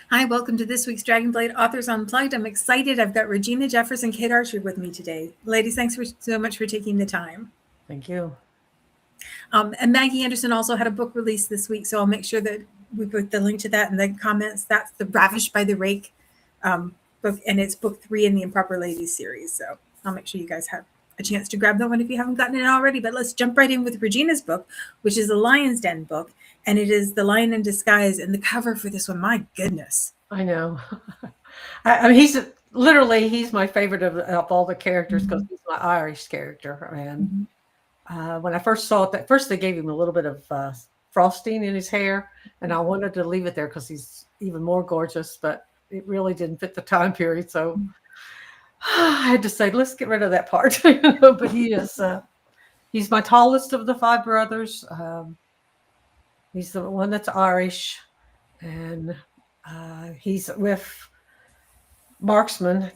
Hi, welcome to this week's Dragonblade Authors Unplugged. I'm excited. I've got Regina Jeffers and Kate Archer with me today. Ladies, thanks so much for taking the time. Thank you. And Maggie Anderson also had a book release this week, so I'll make sure that we put the link to that in the comments. That's the Ravished by the Rake book, and it's book 3 in the Improper Ladies series. So I'll make sure you guys have a chance to grab that one if you haven't gotten it already. But let's jump right in with Regina's book, which is a Lyons Den book, and it is The Lion in Disguise. And the cover for this one, my goodness. I know. I mean, he's my favorite of all the characters because he's my Irish character. And when I first saw it, at first they gave him a little bit of frosting in his hair, and I wanted to leave it there because he's even more gorgeous, but it really didn't fit the time period. So I had to say, let's get rid of that part. But he's my tallest of the 5 brothers. He's the one that's Irish, and he's with Marksman,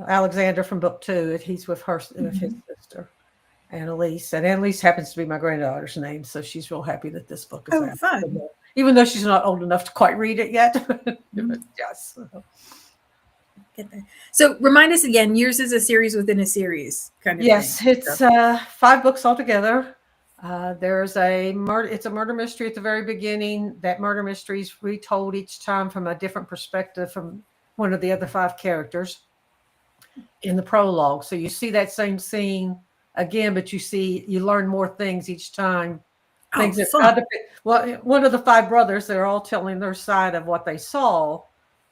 Alexander from book 2. He's with with his sister, Annalise. And Annalise happens to be my granddaughter's name, so she's real happy that this book is out. Fun. Even though she's not old enough to quite read it yet. But yes. Get there. So remind us again, yours is a series within a series kind of yes, thing. it's 5 books altogether. It's a murder mystery at the very beginning. That murder mystery is retold each time from a different perspective from one of the other 5 characters in the prologue. So you see that same scene again, but you learn more things each time. Things one of the 5 brothers, they're all telling their side of what they saw.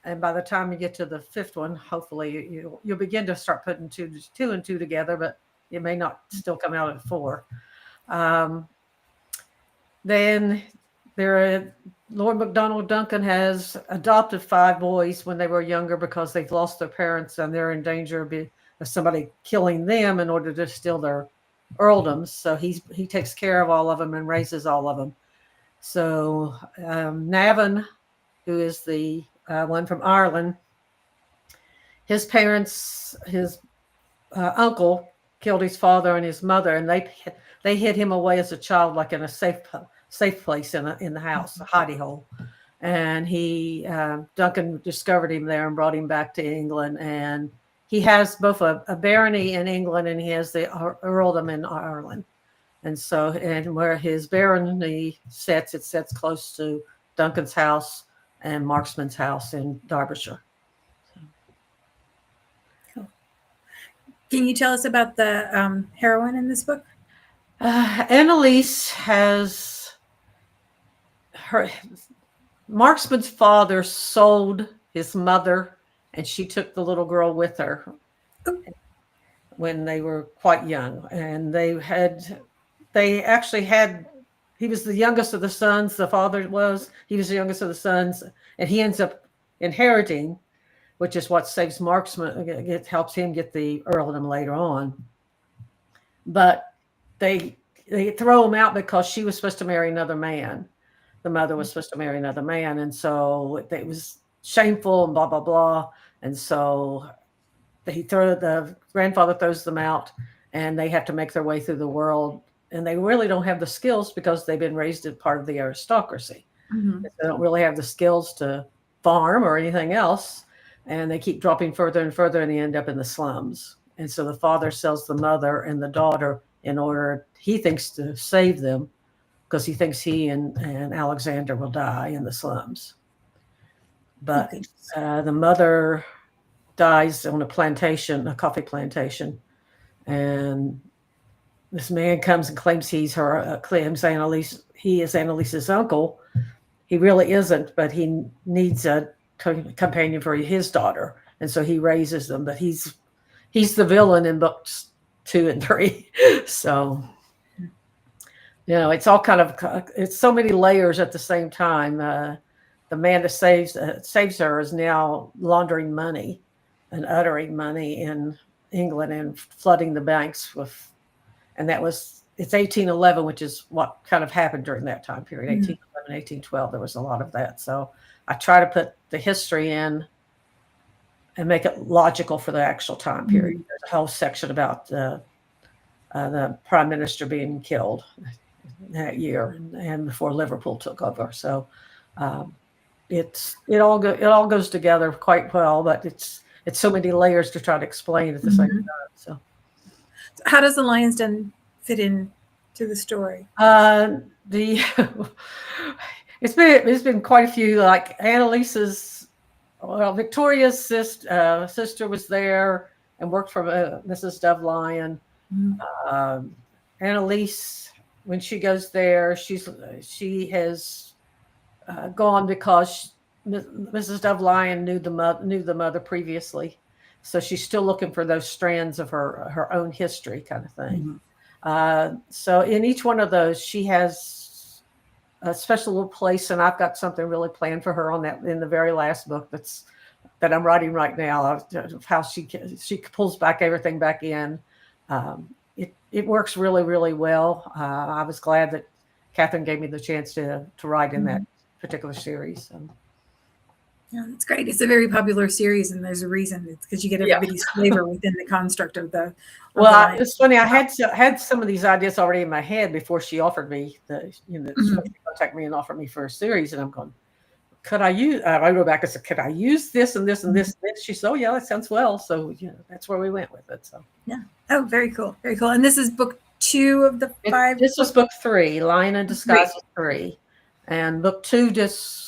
And by the time you get to the 5th one, hopefully you'll begin to start putting two and two together, but it may not still come out at 4. Then Lord MacDonald Duncan has adopted 5 boys when they were younger because they've lost their parents and they're in danger of somebody killing them in order to steal their earldoms. So he takes care of all of them and raises all of them. So Navan, who is the one from Ireland, his parents, his uncle killed his father and his mother, and they hid him away as a child, like in a safe place in the house, a hidey hole. And Duncan discovered him there and brought him back to England. And he has both a barony in England and he has the earldom in Ireland. And where his barony sets, it sets close to Duncan's house and Marksman's house in Derbyshire. Cool. Can you tell us about the heroine in this book? Annalise has Marksman's father sold his mother, and she took the little girl with her when they were quite young. And he was the youngest of the sons. The father he was the youngest of the sons, and he ends up inheriting, which is what saves Marksman. It helps him get the earldom later on. But they throw him out because she was supposed to marry another man. The mother was supposed to marry another man, and so it was shameful and blah blah blah. And so the grandfather throws them out, and they have to make their way through the world. And they really don't have the skills because they've been raised as part of the aristocracy. They don't really have the skills to farm or anything else, and they keep dropping further and further, and they end up in the slums. And so the father sells the mother and the daughter in order, he thinks, to save them, because he thinks he and Alexander will die in the slums. But the mother dies on a coffee plantation, and this man comes and claims he is Annalise's uncle. He really isn't, but he needs a companion for his daughter, and so he raises them. But he's the villain in books 2 and 3. So it's all it's so many layers at the same time. The man that saves her is now laundering money and uttering money in England and flooding the banks with. And it's 1811, which is what kind of happened during that time period. 1811, 1812, there was a lot of that. So I try to put the history in and make it logical for the actual time period. There's a whole section about the prime minister being killed that year and before Liverpool took over. So it all goes together quite well, but it's so many layers to try to explain at the same time. So how does the Lyons Den fit in to the story? The it's been quite a few. Like Annalise's, well, Victoria's sister was there and worked for Mrs. Dove Lyon. Annalise, when she goes there, she has gone because Mrs. Dove Lyon knew the mother previously, so she's still looking for those strands of her own history, kind of thing. So in each one of those, she has a special little place, and I've got something really planned for her on that in the very last book that I'm writing right now, of how she pulls back everything back in. It works really, really well. I was glad that Catherine gave me the chance to write in that particular series. Yeah, that's great. It's a very popular series, and there's a reason. It's because you get everybody's flavor within the construct of the. Well, it's funny. I had some of these ideas already in my head before she offered me she contacted me and offered me for a series, and I'm going, could I use? I wrote back and said, could I use this and this and this? And she said, oh yeah, that sounds well. So that's where we went with it. So yeah. Oh, very cool, very cool. And this is book 2 of the 5. This was book 3, Lion in Disguise 3, and book 2 just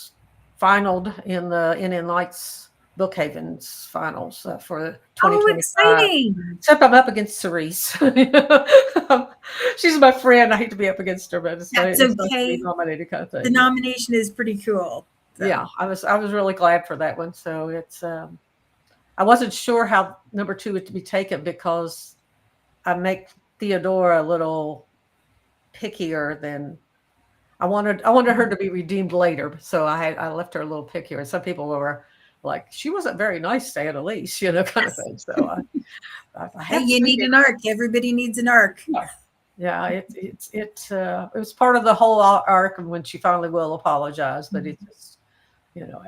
finaled in the In Lights Bookhaven's finals for 2025. Oh, exciting! Except I'm up against Cerise. She's my friend. I hate to be up against her, but it's okay. Nice to be nominated, kind of thing. The nomination is pretty cool. So. Yeah, I was really glad for that one. So it's I wasn't sure how number 2 was to be taken because I make Theodora a little pickier than I wanted her to be redeemed later. So I left her a little pickier. And some people were like, she wasn't very nice to Annalise, kind of thing. So you need an arc. Everybody needs an arc. Yeah, it was part of the whole arc when she finally will apologize, but it just, you know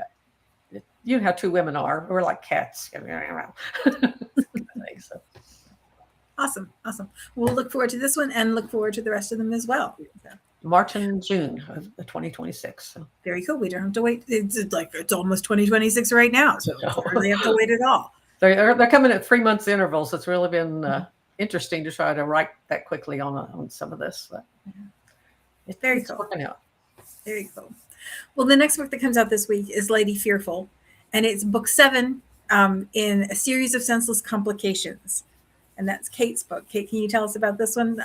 how 2 women are. We're like cats. So. Awesome. We'll look forward to this one and look forward to the rest of them as well. So. March and June of 2026. So. Very cool. We don't have to wait. It's almost 2026 right now, so we don't really have to wait at all. They're coming at 3 months intervals. It's really been interesting to try to write that quickly on some of this. But it's very cool. Working out. Very cool. Well, the next book that comes out this week is Lady Fearful, and it's book 7 in a series of Senseless Complications. And that's Kate's book. Kate, can you tell us about this one?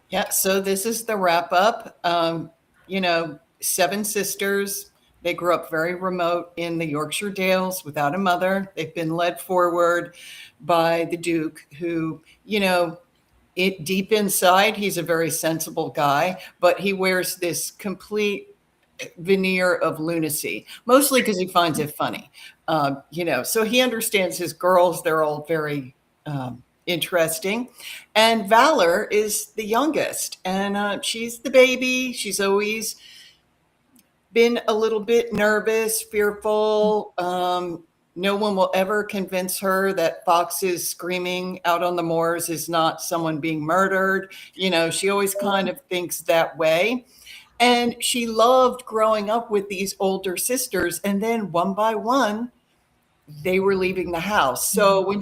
Yeah, so this is the wrap up. 7 sisters. They grew up very remote in the Yorkshire Dales without a mother. They've been led forward by the Duke, who, deep inside, he's a very sensible guy, but he wears this complete veneer of lunacy, mostly because he finds it funny. So he understands his girls. They're all very interesting. And Valor is the youngest, and she's the baby. She's always been a little bit nervous, fearful. No one will ever convince her that foxes screaming out on the moors is not someone being murdered. She always kind of thinks that way. And she loved growing up with these older sisters. And then one by one, they were leaving the house. So when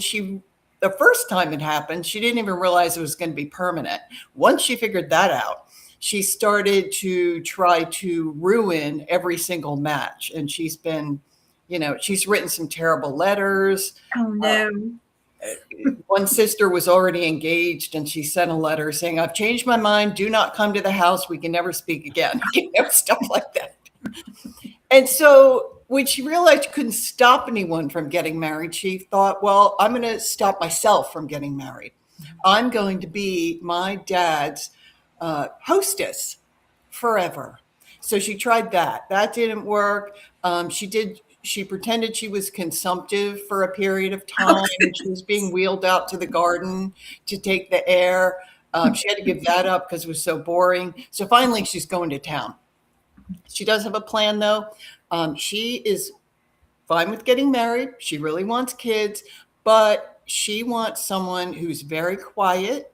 the first time it happened, she didn't even realize it was going to be permanent. Once she figured that out, she started to try to ruin every single match. And she's been, she's written some terrible letters. Oh, no. One sister was already engaged, and she sent a letter saying, I've changed my mind. Do not come to the house. We can never speak again. Stuff like that. And so when she realized she couldn't stop anyone from getting married, she thought, well, I'm going to stop myself from getting married. I'm going to be my dad's hostess forever. So she tried that. That didn't work. She pretended she was consumptive for a period of time. She was being wheeled out to the garden to take the air. She had to give that up because it was so boring. So finally, she's going to town. She does have a plan, though. She is fine with getting married. She really wants kids, but she wants someone who's very quiet,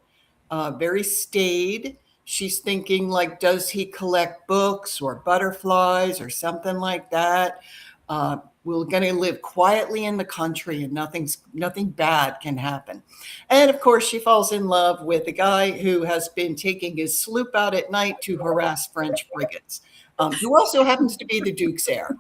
very staid, she's thinking like, does he collect books or butterflies or something like that? We're going to live quietly in the country and nothing bad can happen. And of course, she falls in love with a guy who has been taking his sloop out at night to harass French brigands, who also happens to be the Duke's heir.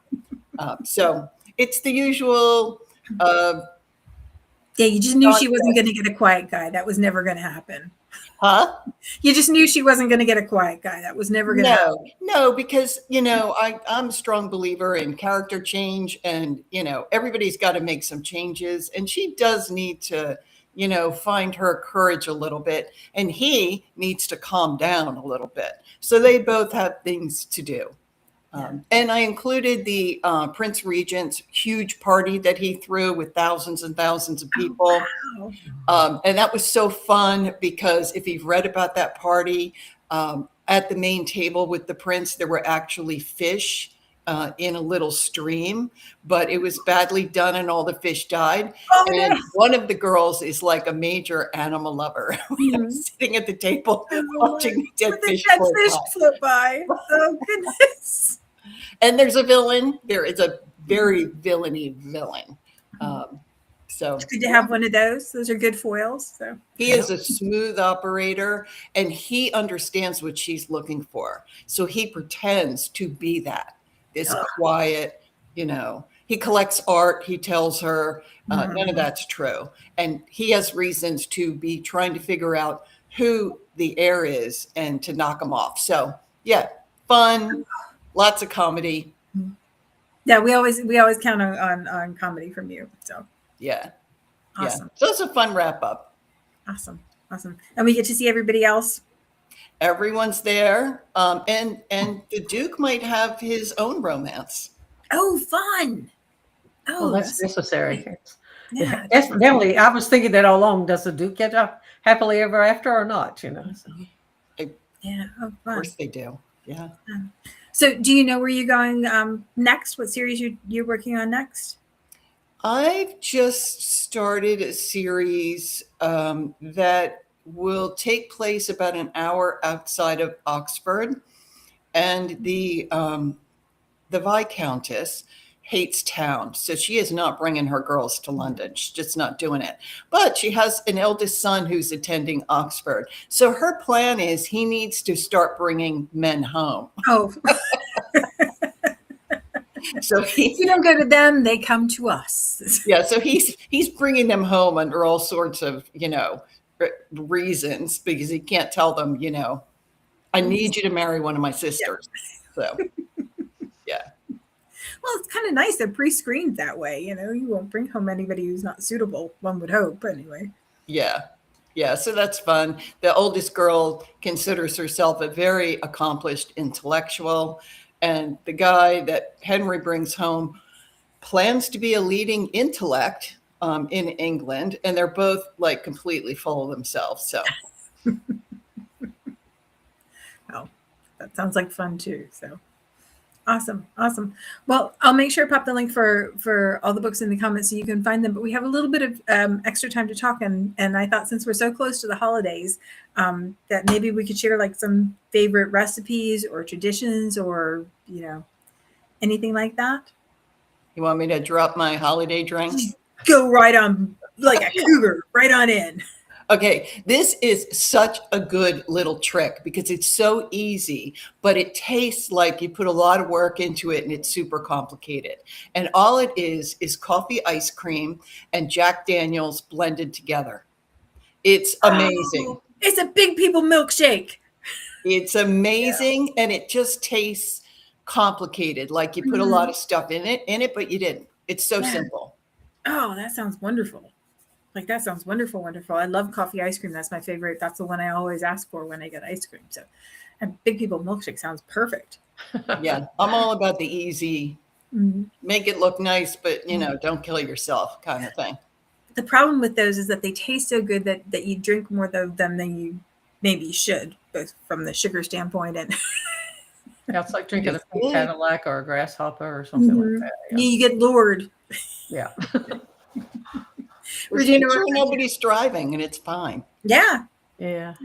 So it's the usual. Yeah, you just knew she wasn't going to get a quiet guy. That was never going to happen. Huh? You just knew she wasn't going to get a quiet guy. That was never going to happen. No, because, I'm a strong believer in character change, and, everybody's got to make some changes, and she does need to, find her courage a little bit, and he needs to calm down a little bit. So they both have things to do. And I included the Prince Regent's huge party that he threw with thousands and thousands of people. Oh, wow. And that was so fun because if you've read about that party, at the main table with the prince, there were actually fish in a little stream, but it was badly done and all the fish died. Oh, and no. one of the girls is like a major animal lover, sitting at the table watching the dead fish float by. Oh, goodness. And there's a villain. There is a very villainy villain. So It's good to have one of those. Those are good foils. So he is a smooth operator, and he understands what she's looking for. So he pretends to be this quiet, he collects art. He tells her none of that's true. And he has reasons to be trying to figure out who the heir is and to knock him off. So yeah, fun. Lots of comedy. Yeah, we always count on comedy from you. So yeah, awesome. Yeah. So it's a fun wrap up. Awesome, and we get to see everybody else. Everyone's there, and the Duke might have his own romance. Oh, fun! Oh, Well, that's necessary. Yeah, Definitely. I was thinking that all along. Does the Duke get up happily ever after or not? So. Yeah, oh, Of fun. course they do. Yeah. So, do you know where you're going next? What series you're working on next? I've just started a series that will take place about an hour outside of Oxford, and the Viscountess hates town, so she is not bringing her girls to London. She's just not doing it. But she has an eldest son who's attending Oxford, so her plan is he needs to start bringing men home. Oh. So we don't go to them; they come to us. Yeah, so he's bringing them home under all sorts of reasons, because he can't tell them I need you to marry one of my sisters. Yeah. So yeah. Well, it's kind of nice. They're pre-screened that way. You won't bring home anybody who's not suitable. One would hope, anyway. Yeah. So that's fun. The oldest girl considers herself a very accomplished intellectual. And the guy that Henry brings home plans to be a leading intellect in England. And they're both like completely full of themselves. So. Oh, that sounds like fun too. So awesome. Well, I'll make sure I pop the link for all the books in the comments so you can find them. But we have a little bit of extra time to talk. And I thought since we're so close to the holidays, that maybe we could share like some favorite recipes or traditions or, anything like that. You want me to drop my holiday drink? Go right on like a cougar, right on in. Okay, this is such a good little trick because it's so easy, but it tastes like you put a lot of work into it and it's super complicated. And all it is coffee ice cream and Jack Daniels blended together. It's amazing. Oh, it's a big people milkshake. It's amazing, and it just tastes complicated, like you put a lot of stuff in it, but you didn't. It's so simple. Oh, that sounds wonderful. Like that sounds wonderful. I love coffee ice cream. That's my favorite. That's the one I always ask for when I get ice cream. So, and big people milkshake sounds perfect. Yeah, I'm all about the easy, make it look nice, but don't kill yourself kind of thing. The problem with those is that they taste so good that you drink more of them than you maybe should, both from the sugar standpoint and. Yeah, it's like drinking a pink Cadillac or a grasshopper or something like that. Yeah. You get lured. Yeah. Regina, nobody's driving, and it's fine. Yeah. Yeah.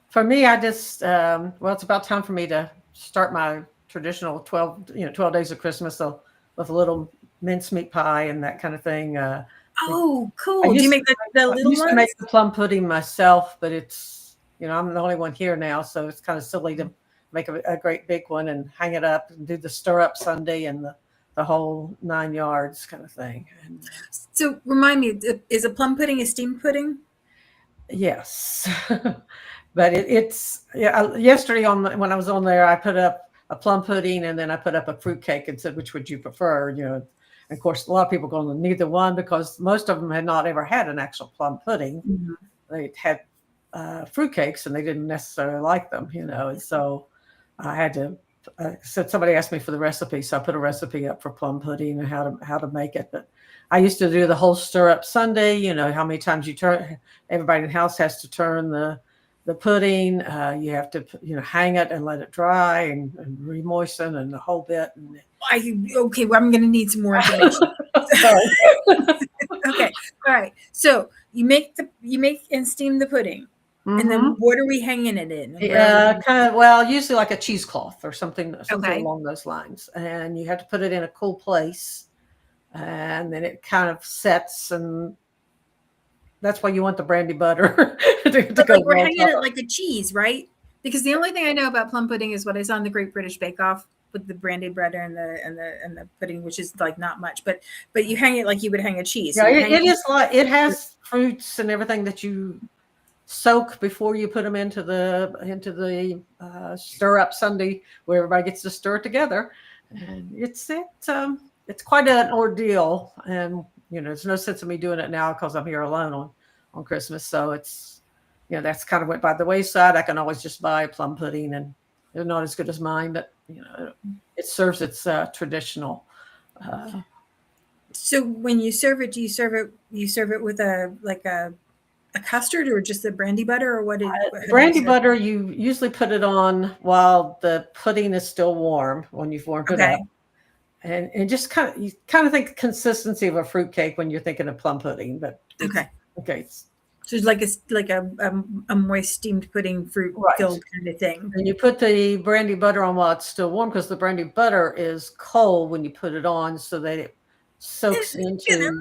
For me, I just it's about time for me to start my traditional 12 days of Christmas, so with a little mincemeat pie and that kind of thing. Oh, I cool. Do you used make the I little used to ones? make the plum pudding myself, but it's I'm the only one here now, so it's kind of silly to make a great big one and hang it up and do the stir up Sunday and the whole 9 yards kind of thing. And, So remind me, is a plum pudding a steamed pudding? yes, but yesterday when I was on there, I put up a plum pudding and then I put up a fruit cake and said, which would you prefer? And of course, a lot of people go on neither one because most of them had not ever had an actual plum pudding. Mm-hmm. They had fruit cakes and they didn't necessarily like them, and so I had to. So somebody asked me for the recipe, so I put a recipe up for plum pudding and how to make it. But I used to do the whole stir up Sunday. How many times you turn. Everybody in the house has to turn the pudding. You have to hang it and let it dry and re-moisten and the whole bit. And Okay, well, I'm going to need some more information. Okay, all right. So you make and steam the pudding, and then what are we hanging it in? Usually like a cheesecloth or something Okay. along those lines, and you have to put it in a cool place, and then it kind of sets, and that's why you want the brandy butter to But go. like we're hanging it like a cheese, right? Because the only thing I know about plum pudding is what I saw in the Great British Bake Off with the brandy butter and the pudding, which is like not much, but you hang it like you would hang a cheese. Yeah, So it is like it has fruits and everything that you soak before you put them into the stir up Sunday, where everybody gets to stir it together, and it's quite an ordeal. And there's no sense of me doing it now because I'm here alone on Christmas, so it's that's kind of went by the wayside. I can always just buy a plum pudding, and they're not as good as mine, but it serves its traditional. So when you serve it, do you serve it with a custard or just the brandy butter, or what? Brandy butter, you usually put it on while the pudding is still warm when you've warmed it up, and just you kind of think the consistency of a fruit cake when you're thinking of plum pudding, but okay. So it's like a moist steamed pudding, fruit filled kind of thing. And you put the brandy butter on while it's still warm because the brandy butter is cold when you put it on, so that it soaks into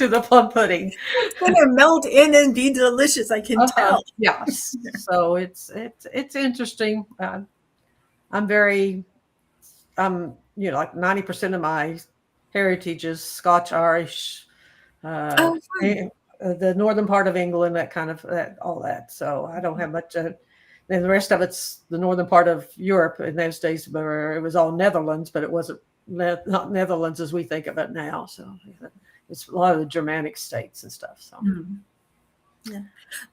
the plum pudding. It's going to melt in and be delicious. I can tell. Yes. So it's interesting. I'm very, like 90% of my heritage is Scotch, Irish, the northern part of England, that kind of all that. So I don't have much. And the rest of it's the northern part of Europe in those days, where it was all Netherlands, but it wasn't not Netherlands as we think of it now. So it's a lot of the Germanic states and stuff. So yeah.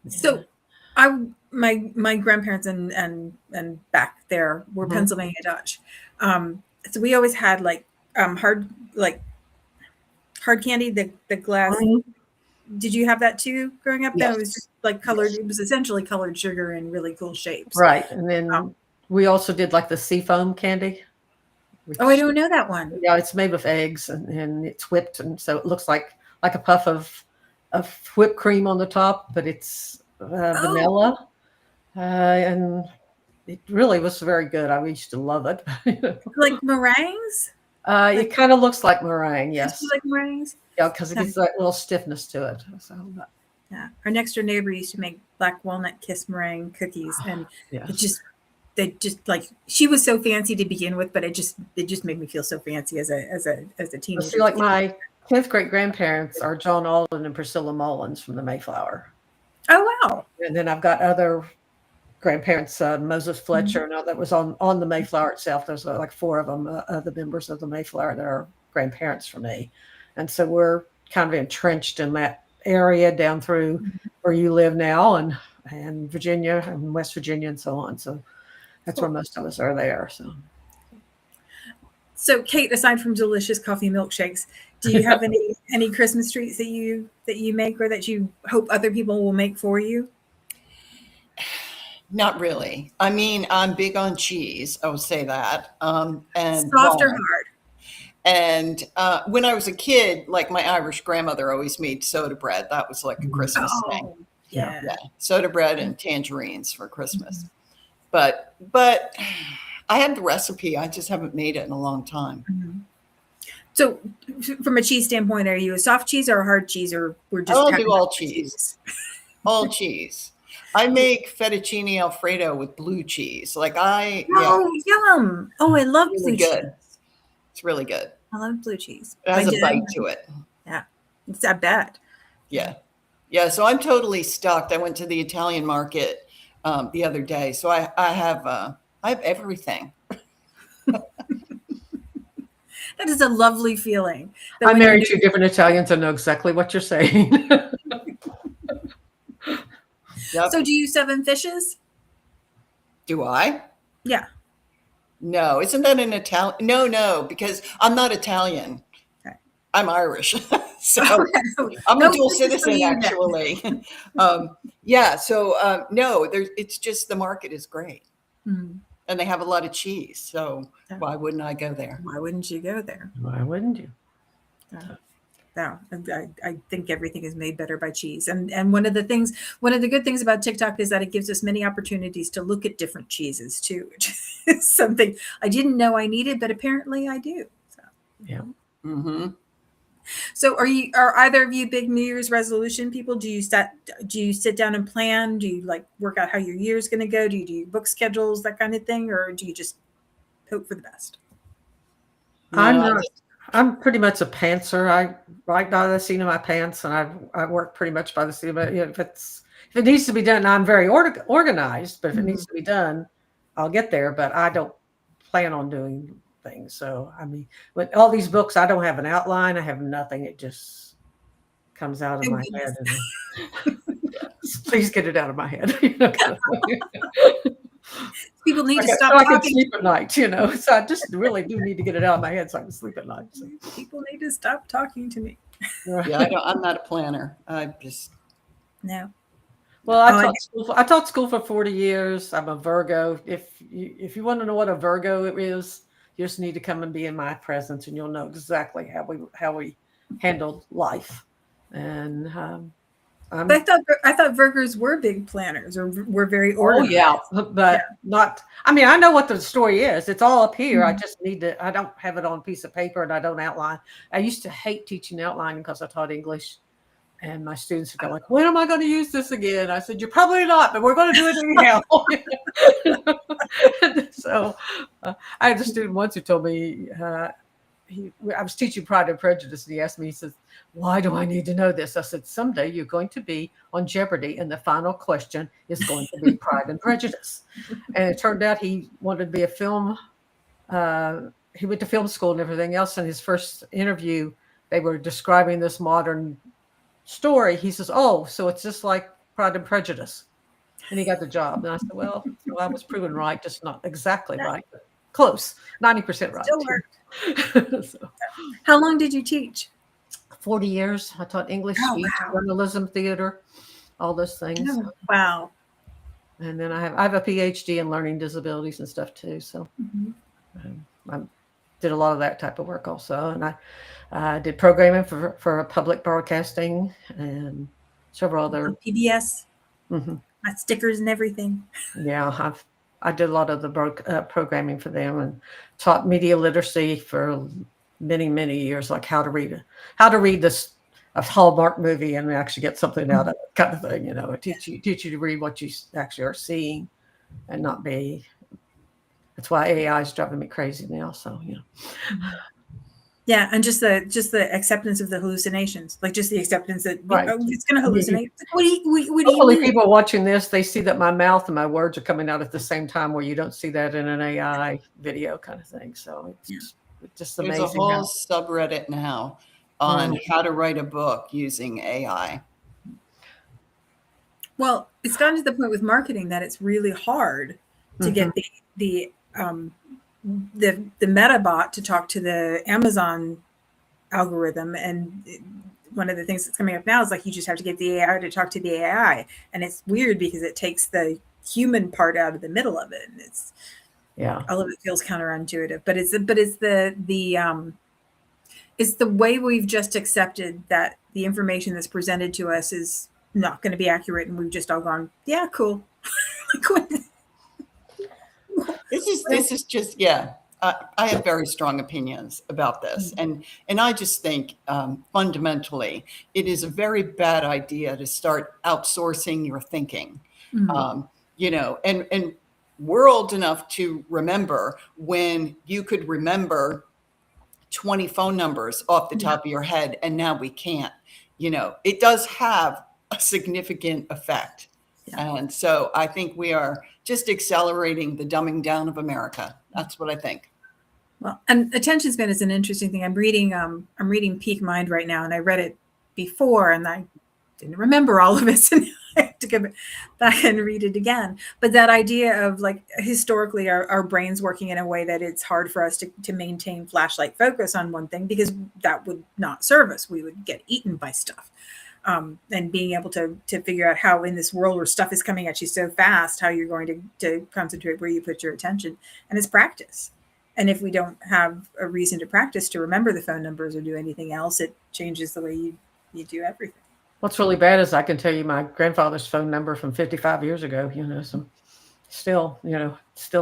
So my grandparents and back there were Pennsylvania Dutch. So we always had hard candy, the glass. Did you have that too growing up? Yes. That was just like colored. It was essentially colored sugar in really cool shapes. Right. And then we also did like the seafoam candy. I don't know that one. Yeah, it's made with eggs and it's whipped, and so it looks like a puff of whipped cream on the top, but it's vanilla, and it really was very good. I used to love it. Like meringues. It kind of looks like meringue, yes. Like meringues. Yeah, because it gets that little stiffness to it. So, yeah, our next door neighbor used to make black walnut kiss meringue cookies, and they just like, she was so fancy to begin with, but it just made me feel so fancy as a teenager. See, like my 10th great grandparents are John Alden and Priscilla Mullins from the Mayflower. Oh wow! And then I've got other grandparents, Moses Fletcher, that was on the Mayflower itself. There's like 4 of them, the members of the Mayflower that are grandparents for me. And so we're kind of entrenched in that area down through where you live now, and Virginia and West Virginia and so on. So that's where most of us are there. So Kate, aside from delicious coffee milkshakes, do you have any Christmas treats that you make, or that you hope other people will make for you? Not really. I mean, I'm big on cheese. I would say that. And soft or hard? And when I was a kid, like my Irish grandmother always made soda bread. That was like a Christmas thing. Yeah. Yeah, soda bread and tangerines for Christmas. But I had the recipe. I just haven't made it in a long time. Mhm. So, from a cheese standpoint, are you a soft cheese or a hard cheese, or we're just I'll having do all the cheese. All cheese. I make fettuccine Alfredo with blue cheese. Yeah, Oh, yum! Oh, I love really blue good. cheese. It's really good. I love blue cheese. It has a bite to it. Yeah, it's that bad. Yeah. Yeah. So I'm totally stocked. I went to the Italian market the other day. So I have everything. That is a lovely feeling. I married two different Italians. I know exactly what you're saying. Yep. So, do you 7 fishes? Do I? Yeah. No. Isn't that an Italian? No, because I'm not Italian. Okay. I'm Irish. So Okay. I'm No a dual fishes for citizen, you then. actually. Yeah. So no, it's just the market is great. Mhm. And they have a lot of cheese. So Yeah. why wouldn't I go there? Why wouldn't you go there? Why wouldn't you? No, I think everything is made better by cheese. And one of the good things about TikTok is that it gives us many opportunities to look at different cheeses too, which is something I didn't know I needed, but apparently I do. So, Yeah. Mm-hmm. so are either of you big New Year's resolution people? Do you sit down and plan? Do you like work out how your year's going to go? Do you do book schedules, that kind of thing? Or do you just hope for the best? I'm pretty much a pantser. I write by the seat of my pants, and I work pretty much by the seat of it. If it needs to be done, I'm very organized. But if it needs to be done, I'll get there. But I don't plan on doing things. So I mean, with all these books, I don't have an outline. I have nothing. It just comes out of my head. And please get it out of my head. People need to stop so I can talking. sleep at night, So I just really do need to get it out of my head so I can sleep at night. So. People need to stop talking to me. Yeah, I'm not a planner. I just No. Well, I taught school for 40 years. I'm a Virgo. If you want to know what a Virgo is, you just need to come and be in my presence, and you'll know exactly how we handled life. And But I thought Virgos were big planners or were very organized. Oh yeah, but not. I mean, I know what the story is. It's all up here. Mm-hmm. I just need to. I don't have it on a piece of paper, and I don't outline. I used to hate teaching outlining because I taught English, and my students would go like, "When am I going to use this again?" I said, "You're probably not, but we're going to do it anyhow." So, I had a student once who told me. I was teaching Pride and Prejudice, and he asked me, he says, "Why do I need to know this?" I said, "Someday you're going to be on Jeopardy, and the final question is going to be Pride and Prejudice." And it turned out he wanted to be a film. He went to film school and everything else. And his first interview, they were describing this modern story. He says, "Oh, so it's just like Pride and Prejudice." And he got the job. And I said, well, I was proven right, just not exactly right, but close, 90% right. Still worked. So, How long did you teach? 40 years. I taught English, speech, journalism, theater, all those things. Oh, wow. And then I have a PhD in learning disabilities and stuff too. So I did a lot of that type of work also. And I did programming for public broadcasting and several other PBS, Mhm. my stickers and everything. Yeah, I did a lot of the programming for them and taught media literacy for many, many years, like how to read this a Hallmark movie and actually get something out of it, kind of thing. It teach you to read what you actually are seeing and not be. That's why AI is driving me crazy now. So Yeah, and just the acceptance of the hallucinations, like just the acceptance that Right. It's going to hallucinate. What do you Hopefully mean? people watching this, they see that my mouth and my words are coming out at the same time, where you don't see that in an AI video kind of thing. So it's just amazing. There's a whole subreddit now on how to write a book using AI. Well, it's gotten to the point with marketing that it's really hard to get the meta bot to talk to the Amazon algorithm. And one of the things that's coming up now is like you just have to get the AI to talk to the AI, and it's weird because it takes the human part out of the middle of it, and it's all of it feels counterintuitive. But it's the way we've just accepted that the information that's presented to us is not going to be accurate, and we've just all gone, yeah, cool. This is just, yeah. I have very strong opinions about this, and I just think fundamentally it is a very bad idea to start outsourcing your thinking. You know, and we're old enough to remember when you could remember 20 phone numbers off the top of your head, and now we can't. You know, it does have a significant effect. And so I think we are just accelerating the dumbing down of America. That's what I think. Well, and attention span is an interesting thing. I'm reading Peak Mind right now, and I read it before, and I didn't remember all of it, so I have to go back and read it again. But that idea of, like, historically our brains working in a way that it's hard for us to maintain flashlight focus on one thing, because that would not serve us. We would get eaten by stuff. And being able to figure out how, in this world where stuff is coming at you so fast, how you're going to concentrate where you put your attention. And it's practice. And if we don't have a reason to practice to remember the phone numbers or do anything else, it changes the way you do everything. What's really bad is I can tell you my grandfather's phone number from 55 years ago, you know, so still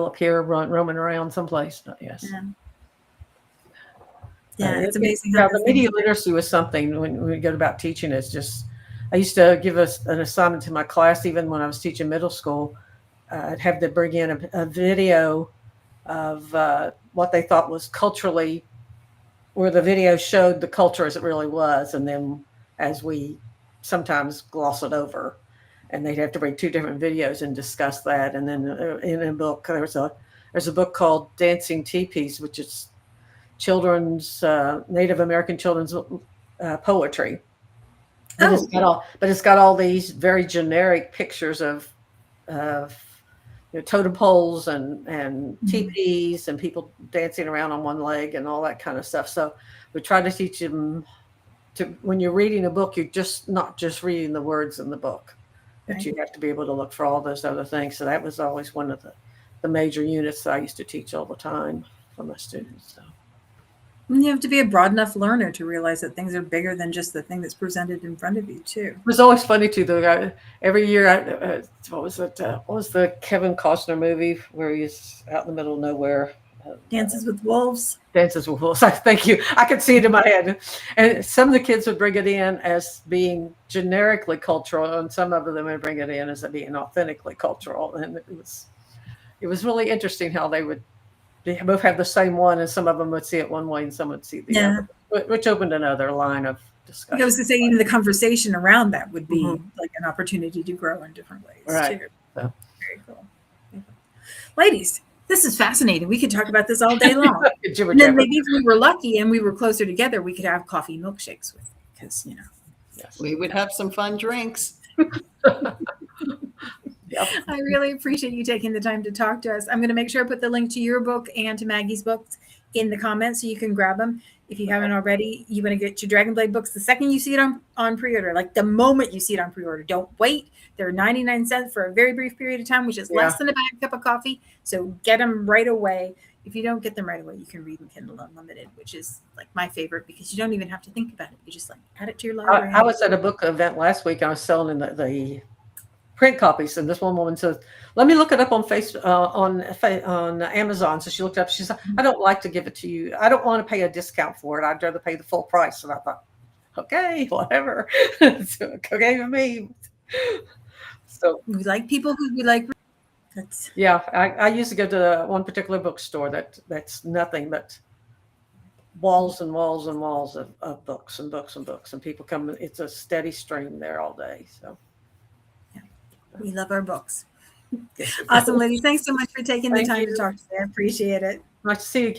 up here roaming around someplace. But yes. Yeah, it's amazing. The media literacy was something when we go about teaching. It's just, I used to give us an assignment to my class, even when I was teaching middle school. I'd have to bring in a video of what they thought was culturally, where the video showed the culture as it really was. And then as we sometimes gloss it over, and they'd have to bring two different videos and discuss that. And then in a book, there's a book called Dancing Teepees, which is children's Native American children's poetry. But it's got all these very generic pictures of totem poles and teepees and people dancing around on one leg and all that kind of stuff. So we try to teach them to, when you're reading a book, you're just not just reading the words in the book, but you have to be able to look for all those other things. So that was always one of the major units that I used to teach all the time for my students. So. You have to be a broad enough learner to realize that things are bigger than just the thing that's presented in front of you, too. It was always funny, too, though. Every year, what was it? What was the Kevin Costner movie where he's out in the middle of nowhere? Dances with Wolves. Dances with Wolves. Thank you. I could see it in my head. And some of the kids would bring it in as being generically cultural, and some of them would bring it in as being authentically cultural. And it was really interesting how they both have the same one, and some of them would see it one way and some would see the other, which opened another line of discussion. I was going to say, even the conversation around that would be like an opportunity to grow in different ways, too. So. Very cool. Ladies, this is fascinating. We could talk about this all day long. And then maybe if we were lucky and we were closer together, we could have coffee milkshakes with, because, Yes. We would have some fun drinks. Yep. I really appreciate you taking the time to talk to us. I'm going to make sure I put the link to your book and to Maggie's books in the comments so you can grab them. If you haven't already, you want to get your Dragonblade books the second you see it on pre-order, like the moment you see it on pre-order. Don't wait. They're 99 cents for a very brief period of time, which is less than a bad cup of coffee. So get them right away. If you don't get them right away, you can read them Kindle Unlimited, which is like my favorite because you don't even have to think about it. You just like add it to your library. I was at a book event last week. I was selling the print copies, and this one woman says, "Let me look it up on Facebook, on Amazon." So she looked it up. She said, "I don't like to give it to you. I don't want to pay a discount for it. I'd rather pay the full price." And I thought, okay, whatever. So, okay with me. So we like people who we like. I used to go to one particular bookstore that's nothing but walls and walls and walls of books and books and books, and people come. It's a steady stream there all day. So. We love our books. Awesome, ladies. Thanks so much for taking the time to talk today. I appreciate it. Nice to see you.